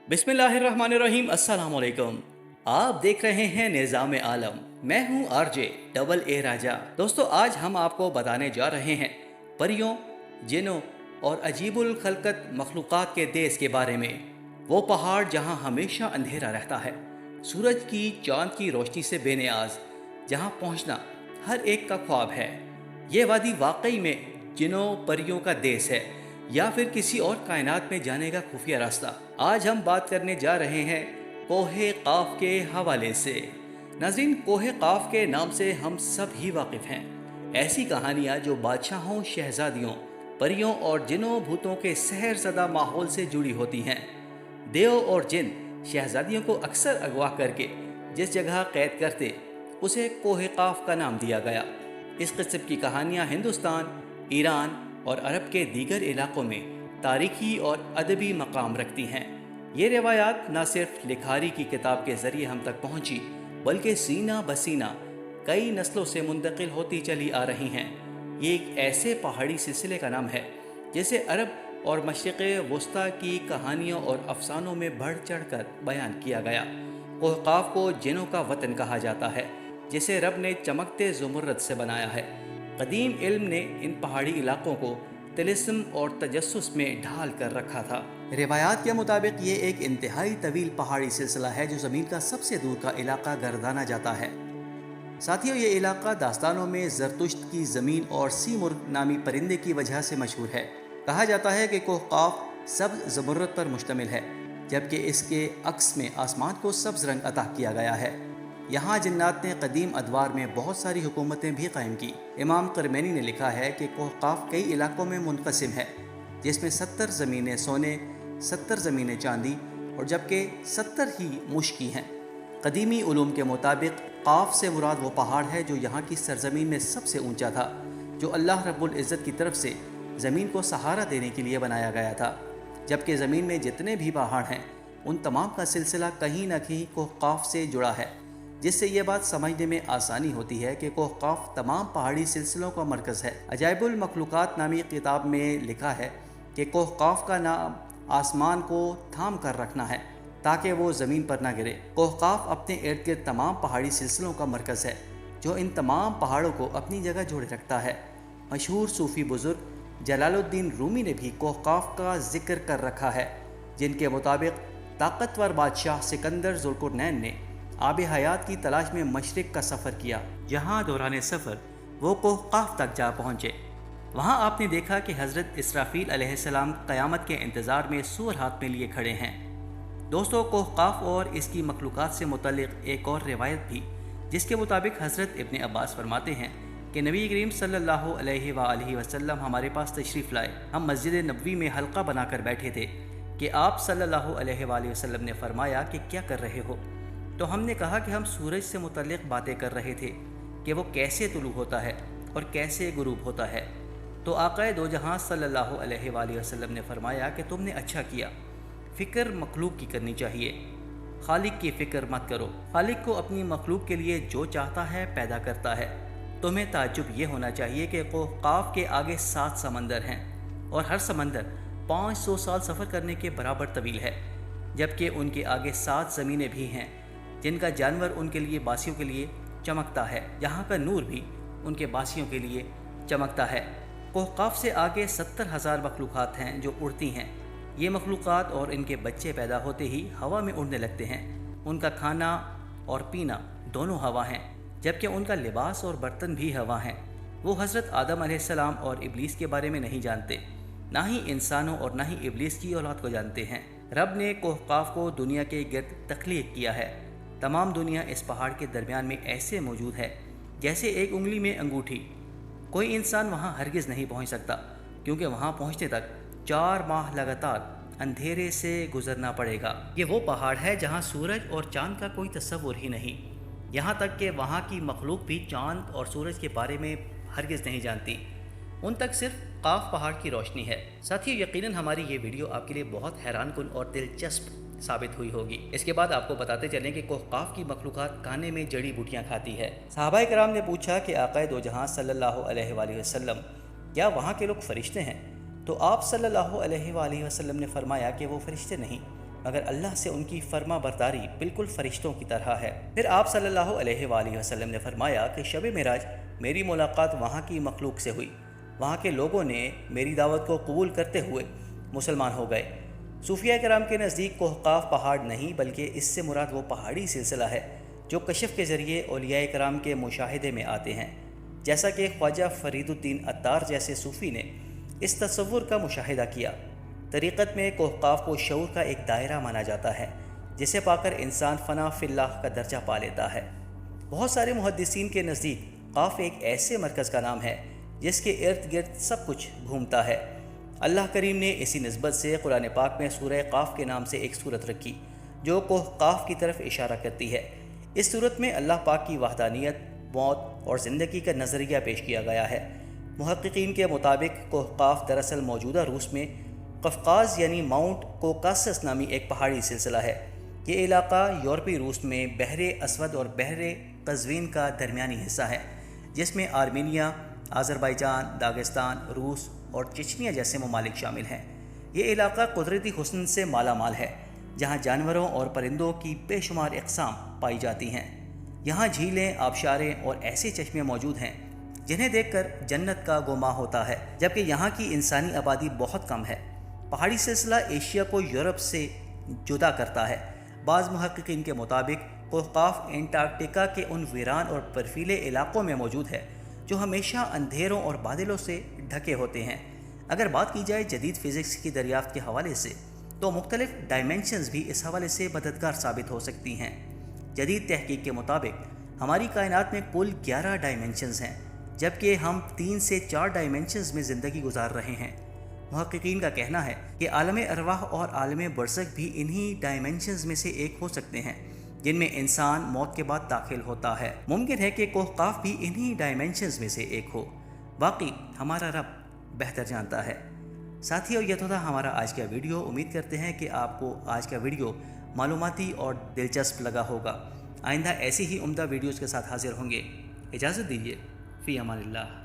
बिस्मिल्लाहिर्रहमानिर्रहीम, अस्सलाम वालेकुम। आप देख रहे हैं निज़ाम आलम। मैं हूं आरजे डबल ए राजा। दोस्तों, आज हम आपको बताने जा रहे हैं परियों, जिनों और अजीबुल खलकत मखलूक़ात के देश के बारे में। वो पहाड़ जहां हमेशा अंधेरा रहता है, सूरज की चांद की रोशनी से बेनियाज, जहां पहुंचना हर एक का ख्वाब है। ये वादी वाकई में जिनों परियों का देश है या फिर किसी और कायनात में जाने का खुफिया रास्ता। आज हम बात करने जा रहे हैं कोहे काफ के हवाले से। नाज़रीन, कोहे काफ के नाम से हम सब ही वाकिफ़ हैं। ऐसी कहानियाँ जो बादशाहों, शहजादियों, परियों और जिनों भूतों के सहरज़दा माहौल से जुड़ी होती हैं। देव और जिन शहजादियों को अक्सर अगवा करके जिस जगह कैद करते, उसे कोहे काफ का नाम दिया गया। इस किस्म की कहानियाँ हिंदुस्तान, ईरान और अरब के दीगर इलाकों में तारीखी और अदबी मकाम रखती हैं। ये रिवायात न सिर्फ लिखारी की किताब के ज़रिए हम तक पहुँची, बल्कि सीना बसीना कई नस्लों से मुंतकिल होती चली आ रही हैं। ये एक ऐसे पहाड़ी सिलसिले का नाम है जिसे अरब और मशरिक़ वस्ता की कहानियों और अफसानों में बढ़ चढ़ कर बयान किया गया। कोह काफ को जिनों का वतन कहा जाता है, जिसे रब ने चमकते ज़ुमर्रद से बनाया है। कदीम इल्म ने इन पहाड़ी इलाकों को तिलिस्म और तजस्सुस में ढाल कर रखा था। रिवायात के मुताबिक ये एक इंतहाई तवील पहाड़ी सिलसिला है जो ज़मीन का सबसे दूर का इलाका गर्दाना जाता है। साथियों, ये इलाका दास्तानों में ज़रतुश्त की ज़मीन और सीमुर्ग नामी परिंदे की वजह से मशहूर है। कहा जाता है कि कोह काफ सब्ज़ ज़मुर्रद पर मुश्तमिल है, जबकि इसके अक्स में आसमान को सब्ज़ रंग अता किया गया है। यहाँ जिन्नात ने कदीम अदवार में बहुत सारी हुकूमतें भी कायम की। इमाम करमैनी ने लिखा है कि कोह काफ कई इलाकों में मुनक़सिम है, जिसमें 70 ज़मीनें सोने, 70 ज़मीनें चांदी और जबकि 70 ही मुश्की हैं। कदीमी उलूम के मुताबिक काफ से मुराद वो पहाड़ है जो यहाँ की सरजमीन में सबसे ऊंचा था, जो अल्लाह रब्बुल इज़्ज़त की तरफ से ज़मीन को सहारा देने के लिए बनाया गया था। जबकि ज़मीन में जितने भी पहाड़ हैं, उन तमाम का सिलसिला कहीं न कहीं कोह काफ से जुड़ा है, जिससे ये बात समझने में आसानी होती है कि कोह काफ तमाम पहाड़ी सिलसिलों का मरकज़ है। अजाइबुल मखलूक़ात नामी किताब में लिखा है कि कोह काफ का नाम आसमान को थाम कर रखना है ताकि वो ज़मीन पर ना गिरे। कोह काफ अपने इर्द गिर्द तमाम पहाड़ी सिलसिलों का मरकज़ है, जो इन तमाम पहाड़ों को अपनी जगह जोड़े रखता है। मशहूर सूफ़ी बुज़ुर्ग जलालुद्दीन रूमी ने भी कोह काफ का जिक्र कर रखा है, जिनके मुताबिक ताकतवर बादशाह सिकंदर ज़ुल्क़ुरनैन ने आब हयात की तलाश में मशरिक़ का सफ़र किया, जहाँ दौरान सफ़र वो कोह काफ तक जा पहुँचे। वहाँ आपने देखा कि हज़रत इसराफील अलैहिस्सलाम क़यामत के इंतज़ार में सूर हाथ में लिए खड़े हैं। दोस्तों, कोह काफ और इसकी मखलूक़ात से मुतल्लिक़ एक और रिवायत भी, जिसके मुताबिक हज़रत इब्न अब्बास फरमाते हैं कि नबी करीम सल्लल्लाहु अलैहि वसल्लम हमारे पास तशरीफ़ लाए। हम मस्जिद नबवी में हल्का बनाकर बैठे थे कि आप सल्लल्लाहु अलैहि वसल्लम ने फरमाया कि क्या कर रहे हो। तो हमने कहा कि हम सूरज से मुतल्लिक़ बातें कर रहे थे कि वो कैसे तुलू होता है और कैसे गुरूब होता है। तो आक़ाए दो जहां सल्लल्लाहु अलैहि वसल्लम ने फरमाया कि तुमने अच्छा किया, फ़िक्र मखलूक की करनी चाहिए, खालिक की फ़िक्र मत करो। खालिक को अपनी मखलूक के लिए जो चाहता है पैदा करता है। तुम्हें ताज्जुब ये होना चाहिए कि कोह काफ के आगे 7 समंदर हैं और हर समंदर 500 साल सफ़र करने के बराबर तवील है, जबकि उनके आगे 7 ज़मीनें भी हैं जिनका जानवर उनके लिए बासियों के लिए चमकता है, यहाँ का नूर भी उनके बासियों के लिए चमकता है। कोह काफ से आगे 70,000 मखलूक़ात हैं जो उड़ती हैं। ये मखलूक़ात और इनके बच्चे पैदा होते ही हवा में उड़ने लगते हैं। उनका खाना और पीना दोनों हवा हैं, जबकि उनका लिबास और बर्तन भी हवा हैं। वो हज़रत आदम अलैहिस्सलाम और इब्लीस के बारे में नहीं जानते, ना ही इंसानों और ना ही इब्लीस की औलाद को जानते हैं। रब ने कोह काफ को दुनिया के गिर्द तख्लीक़ किया है। तमाम दुनिया इस पहाड़ के दरमियान में ऐसे मौजूद है जैसे एक उंगली में अंगूठी। कोई इंसान वहाँ हरगिज़ नहीं पहुँच सकता, क्योंकि वहाँ पहुँचने तक 4 माह लगातार अंधेरे से गुजरना पड़ेगा। ये वो पहाड़ है जहाँ सूरज और चाँद का कोई तस्वुर ही नहीं। यहाँ तक कि वहाँ की मखलूक भी चाँद और सूरज के बारे में हरगिज़ नहीं जानती। उन तक सिर्फ काफ पहाड़ की रोशनी है। साथियों, यकीनन हमारी ये वीडियो आपके लिए बहुत हैरानकुन और दिलचस्प साबित हुई होगी। इसके बाद आपको बताते चलें कि कोह काफ की मखलूक़ात खाने में जड़ी बूटियाँ खाती है। सहाबाए किराम ने पूछा कि आक़ाए दो जहां सल्लल्लाहु अलैहि वसल्लम, क्या वहाँ के लोग फ़रिश्ते हैं? तो आप सल्लल्लाहु अलैहि वसल्लम ने फरमाया कि वो फ़रिश्ते नहीं, مگر اللہ سے ان کی فرما برداری بالکل فرشتوں کی طرح ہے۔ پھر آپ صلی اللہ علیہ وآلہ وسلم نے فرمایا کہ شب معراج میری ملاقات وہاں کی مخلوق سے ہوئی، وہاں کے لوگوں نے میری دعوت کو قبول کرتے ہوئے مسلمان ہو گئے۔ صوفیہ کرام کے نزدیک کوہ قاف پہاڑ نہیں بلکہ اس سے مراد وہ پہاڑی سلسلہ ہے جو کشف کے ذریعے اولیاء کرام کے مشاہدے میں آتے ہیں، جیسا کہ خواجہ فرید الدین عطار جیسے صوفی نے اس تصور کا مشاہدہ کیا۔ طریقت میں کوہ قاف کو شعور کا ایک دائرہ مانا جاتا ہے جسے پا کر انسان فنا فی اللہ کا درجہ پا لیتا ہے۔ بہت سارے محدثین کے نزدیک قاف ایک ایسے مرکز کا نام ہے جس کے ارد گرد سب کچھ گھومتا ہے۔ اللہ کریم نے اسی نسبت سے قرآن پاک میں سورہ قاف کے نام سے ایک سورت رکھی جو کوہ قاف کی طرف اشارہ کرتی ہے۔ اس سورت میں اللہ پاک کی وحدانیت، موت اور زندگی کا نظریہ پیش کیا گیا ہے۔ محققین کے مطابق کوہ قاف دراصل موجودہ روس میں قفقاز یعنی ماؤنٹ کوکاسس نامی ایک پہاڑی سلسلہ ہے۔ یہ علاقہ یورپی روس میں بحر اسود اور بحر قزوین کا درمیانی حصہ ہے، جس میں آرمینیا، آذربائیجان، داغستان، روس اور چچنیا جیسے ممالک شامل ہیں۔ یہ علاقہ قدرتی حسن سے مالا مال ہے، جہاں جانوروں اور پرندوں کی بے شمار اقسام پائی جاتی ہیں۔ یہاں جھیلیں، آبشاریں اور ایسے چشمے موجود ہیں جنہیں دیکھ کر جنت کا گما ہوتا ہے، جبکہ یہاں کی انسانی آبادی بہت کم ہے۔ پہاڑی سلسلہ ایشیا کو یورپ سے جدا کرتا ہے۔ بعض محققین کے مطابق کوہ قاف انٹارکٹیکا کے ان ویران اور برفیلے علاقوں میں موجود ہے جو ہمیشہ اندھیروں اور بادلوں سے ڈھکے ہوتے ہیں۔ اگر بات کی جائے جدید فزکس کی دریافت کے حوالے سے تو مختلف ڈائمینشنز بھی اس حوالے سے مددگار ثابت ہو سکتی ہیں۔ جدید تحقیق کے مطابق ہماری کائنات میں کل 11 ڈائمینشنز ہیں، جبکہ ہم 3 سے 4 ڈائمینشنز میں زندگی گزار رہے ہیں۔ محققین کا کہنا ہے کہ عالم ارواح اور عالم برزخ بھی انہی ڈائمینشنز میں سے ایک ہو سکتے ہیں جن میں انسان موت کے بعد داخل ہوتا ہے۔ ممکن ہے کہ کوہ قاف بھی انہی ڈائمینشنز میں سے ایک ہو۔ باقی ہمارا رب بہتر جانتا ہے۔ ساتھیو، یہ تو تھا ہمارا آج کا ویڈیو۔ امید کرتے ہیں کہ آپ کو آج کا ویڈیو معلوماتی اور دلچسپ لگا ہوگا۔ آئندہ ایسی ہی عمدہ ویڈیوز کے ساتھ حاضر ہوں گے۔ اجازت دیجیے، فی امان اللہ۔